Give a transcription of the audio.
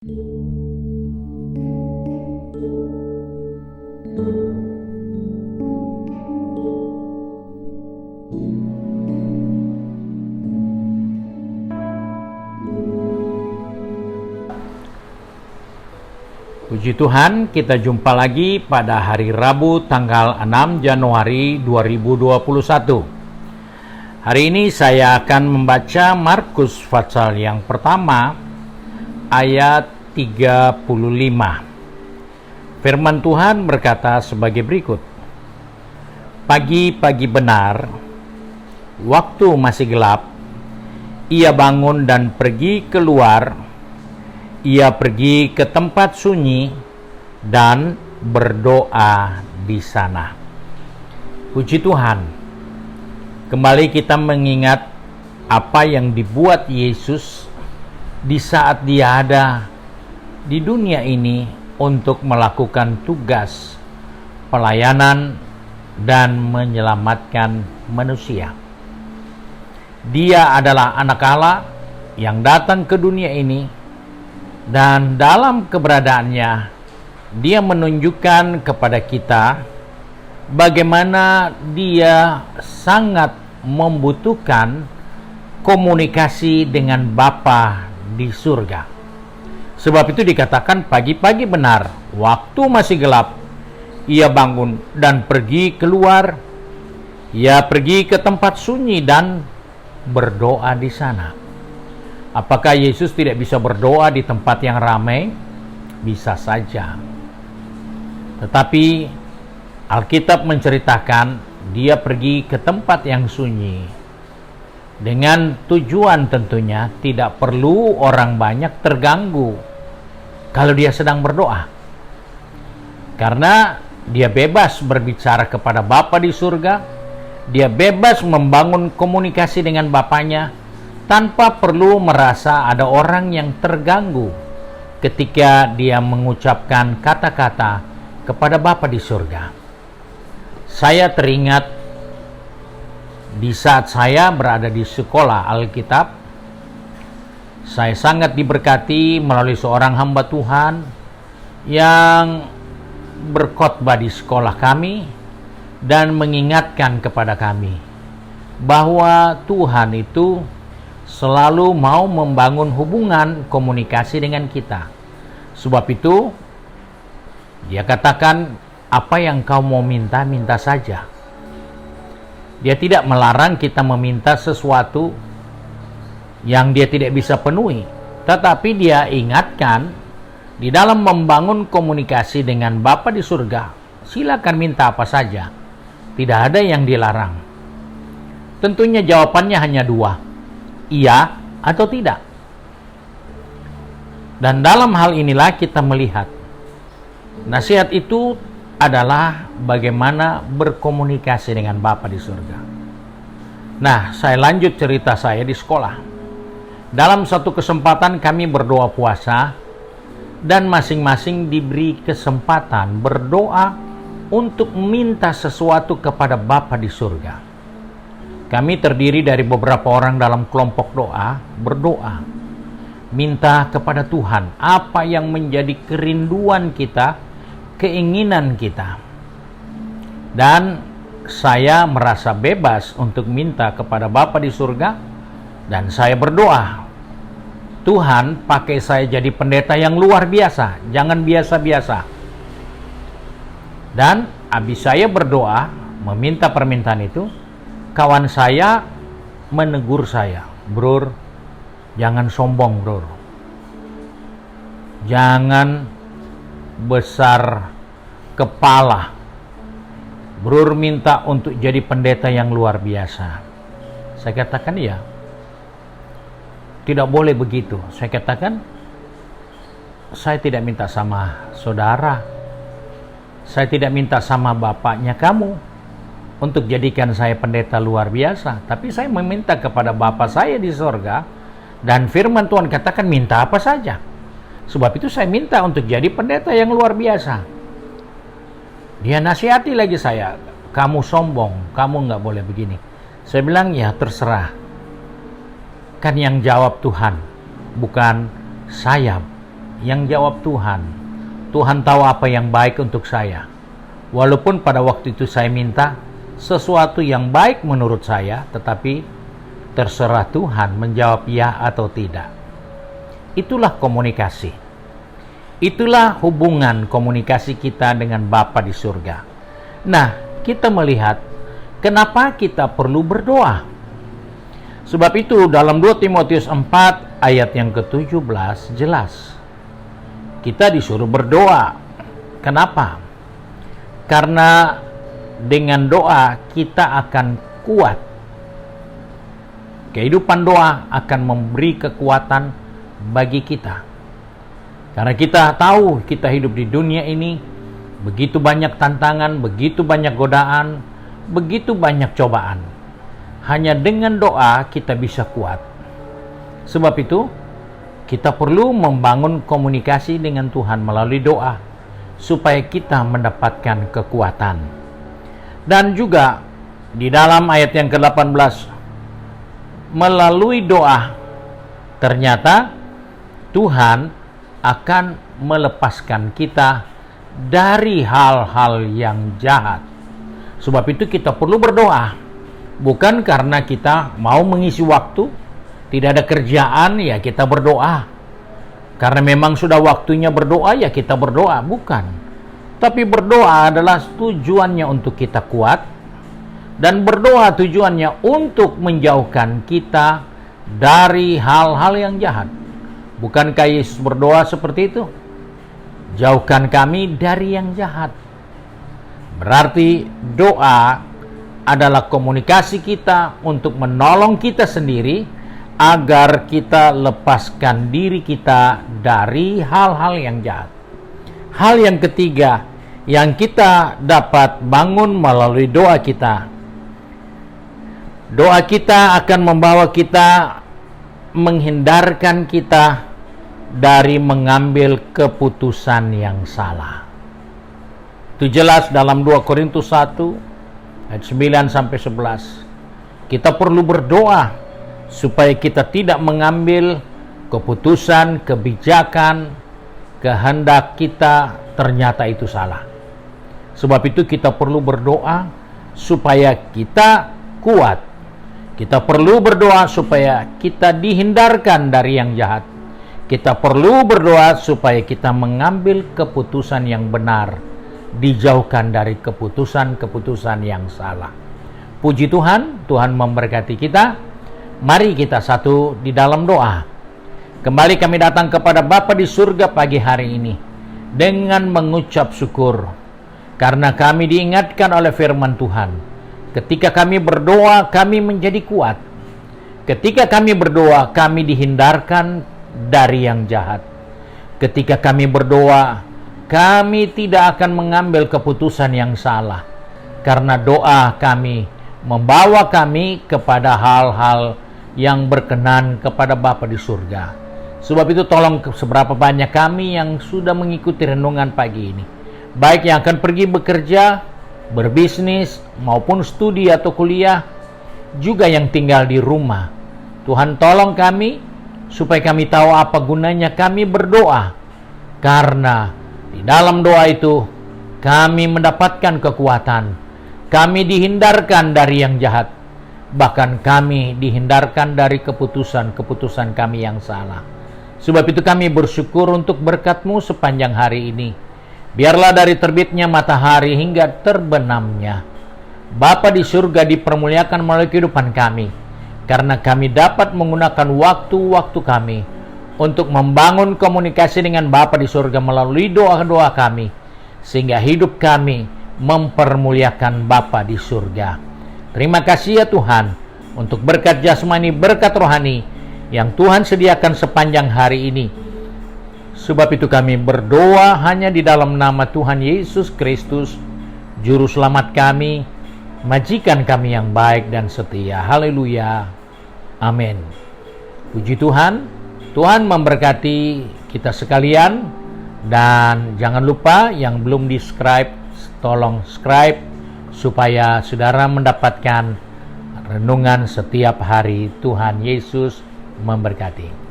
Puji Tuhan, kita jumpa lagi pada hari Rabu tanggal 6 Januari 2021. Hari ini saya akan membaca Markus pasal yang pertama ayat 35. Firman Tuhan berkata sebagai berikut. Pagi-pagi benar, waktu masih gelap, ia bangun dan pergi keluar. Ia pergi ke tempat sunyi dan berdoa di sana. Puji Tuhan. Kembali kita mengingat apa yang dibuat Yesus di saat dia ada di dunia ini untuk melakukan tugas pelayanan dan menyelamatkan manusia. Dia adalah anak Allah yang datang ke dunia ini, dan dalam keberadaannya dia menunjukkan kepada kita bagaimana dia sangat membutuhkan komunikasi dengan Bapa di surga. Sebab itu dikatakan pagi-pagi benar, waktu masih gelap, ia bangun dan pergi keluar. Ia pergi ke tempat sunyi dan berdoa di sana. Apakah Yesus tidak bisa berdoa di tempat yang ramai? Bisa saja. Tetapi Alkitab menceritakan dia pergi ke tempat yang sunyi dengan tujuan tentunya tidak perlu orang banyak terganggu kalau dia sedang berdoa. Karena dia bebas berbicara kepada Bapa di surga, dia bebas membangun komunikasi dengan Bapanya tanpa perlu merasa ada orang yang terganggu ketika dia mengucapkan kata-kata kepada Bapa di surga. Saya teringat di saat saya berada di sekolah Alkitab, saya sangat diberkati melalui seorang hamba Tuhan yang berkhotbah di sekolah kami dan mengingatkan kepada kami bahwa Tuhan itu selalu mau membangun hubungan komunikasi dengan kita. Sebab itu, dia katakan, apa yang kau mau minta, minta saja. Dia tidak melarang kita meminta sesuatu yang dia tidak bisa penuhi. Tetapi dia ingatkan, di dalam membangun komunikasi dengan Bapa di surga, silakan minta apa saja. Tidak ada yang dilarang. Tentunya jawabannya hanya dua. Iya atau tidak. Dan dalam hal inilah kita melihat nasihat itu adalah bagaimana berkomunikasi dengan Bapa di surga. Nah, saya lanjut cerita saya di sekolah. Dalam satu kesempatan kami berdoa puasa dan masing-masing diberi kesempatan berdoa untuk minta sesuatu kepada Bapa di surga. Kami terdiri dari beberapa orang dalam kelompok doa, berdoa, minta kepada Tuhan apa yang menjadi kerinduan kita, keinginan kita. Dan saya merasa bebas untuk minta kepada Bapa di surga, dan saya berdoa, Tuhan pakai saya jadi pendeta yang luar biasa, jangan biasa-biasa. Dan habis saya berdoa meminta permintaan itu, kawan saya menegur saya, "Bro, jangan sombong, bro. Jangan besar kepala. Bro minta untuk jadi pendeta yang luar biasa." Saya katakan, "Iya. Tidak boleh begitu." Saya katakan, "Saya tidak minta sama saudara. Saya tidak minta sama bapaknya kamu untuk jadikan saya pendeta luar biasa. Tapi saya meminta kepada Bapa saya di sorga, dan firman Tuhan katakan minta apa saja. Sebab itu saya minta untuk jadi pendeta yang luar biasa." Dia nasihati lagi saya, "Kamu sombong, kamu nggak boleh begini." Saya bilang, "Ya terserah. Kan yang jawab Tuhan, bukan saya Yang jawab Tuhan. Tuhan tahu apa yang baik untuk saya. Walaupun pada waktu itu saya minta sesuatu yang baik menurut saya, tetapi terserah Tuhan menjawab ya atau tidak. Itulah komunikasi. Itulah hubungan komunikasi kita dengan Bapa di surga. Nah, kita melihat kenapa kita perlu berdoa. Sebab itu dalam 2 Timotius 4 ayat yang ke-17 jelas. Kita disuruh berdoa. Kenapa? Karena dengan doa kita akan kuat. Kehidupan doa akan memberi kekuatan bagi kita. Karena kita tahu kita hidup di dunia ini begitu banyak tantangan, begitu banyak godaan, begitu banyak cobaan. Hanya dengan doa kita bisa kuat. Sebab itu kita perlu membangun komunikasi dengan Tuhan melalui doa supaya kita mendapatkan kekuatan. Dan juga di dalam ayat yang ke-18, melalui doa ternyata Tuhan akan melepaskan kita dari hal-hal yang jahat. Sebab itu kita perlu berdoa. Bukan karena kita mau mengisi waktu, tidak ada kerjaan, ya kita berdoa. Karena memang sudah waktunya berdoa, ya kita berdoa. Bukan. Tapi berdoa adalah tujuannya untuk kita kuat. Dan berdoa tujuannya untuk menjauhkan kita dari hal-hal yang jahat. Bukankah Yesus berdoa seperti itu? Jauhkan kami dari yang jahat. Berarti doa adalah komunikasi kita untuk menolong kita sendiri agar kita lepaskan diri kita dari hal-hal yang jahat. Hal yang ketiga yang kita dapat bangun melalui doa kita. Doa kita akan membawa kita, menghindarkan kita dari mengambil keputusan yang salah. Itu jelas dalam 2 Korintus 1 ayat 9-11. Kita perlu berdoa supaya kita tidak mengambil keputusan, kebijakan, kehendak kita ternyata itu salah. Sebab itu kita perlu berdoa supaya kita kuat. Kita perlu berdoa supaya kita dihindarkan dari yang jahat. Kita perlu berdoa supaya kita mengambil keputusan yang benar, dijauhkan dari keputusan-keputusan yang salah. Puji Tuhan, Tuhan memberkati kita. Mari kita satu di dalam doa. Kembali kami datang kepada Bapa di surga pagi hari ini dengan mengucap syukur karena kami diingatkan oleh firman Tuhan. Ketika kami berdoa, kami menjadi kuat. Ketika kami berdoa, kami dihindarkan dari yang jahat. Ketika kami berdoa, kami tidak akan mengambil keputusan yang salah. Karena doa kami membawa kami kepada hal-hal yang berkenan kepada Bapa di surga. Sebab itu tolong seberapa banyak kami yang sudah mengikuti renungan pagi ini, baik yang akan pergi bekerja, berbisnis, maupun studi atau kuliah, juga yang tinggal di rumah. Tuhan tolong kami supaya kami tahu apa gunanya kami berdoa. Karena di dalam doa itu kami mendapatkan kekuatan. Kami dihindarkan dari yang jahat. Bahkan kami dihindarkan dari keputusan-keputusan kami yang salah. Sebab itu kami bersyukur untuk berkat-Mu sepanjang hari ini. Biarlah dari terbitnya matahari hingga terbenamnya, Bapa di surga dipermuliakan melalui kehidupan kami. Karena kami dapat menggunakan waktu-waktu kami untuk membangun komunikasi dengan Bapa di surga melalui doa-doa kami, sehingga hidup kami mempermuliakan Bapa di surga. Terima kasih ya Tuhan untuk berkat jasmani, berkat rohani yang Tuhan sediakan sepanjang hari ini. Sebab itu kami berdoa hanya di dalam nama Tuhan Yesus Kristus, Juru Selamat kami, majikan kami yang baik dan setia. Haleluya. Amin. Puji Tuhan. Tuhan memberkati kita sekalian. Dan jangan lupa yang belum di-subscribe, tolong subscribe supaya saudara mendapatkan renungan setiap hari. Tuhan Yesus memberkati.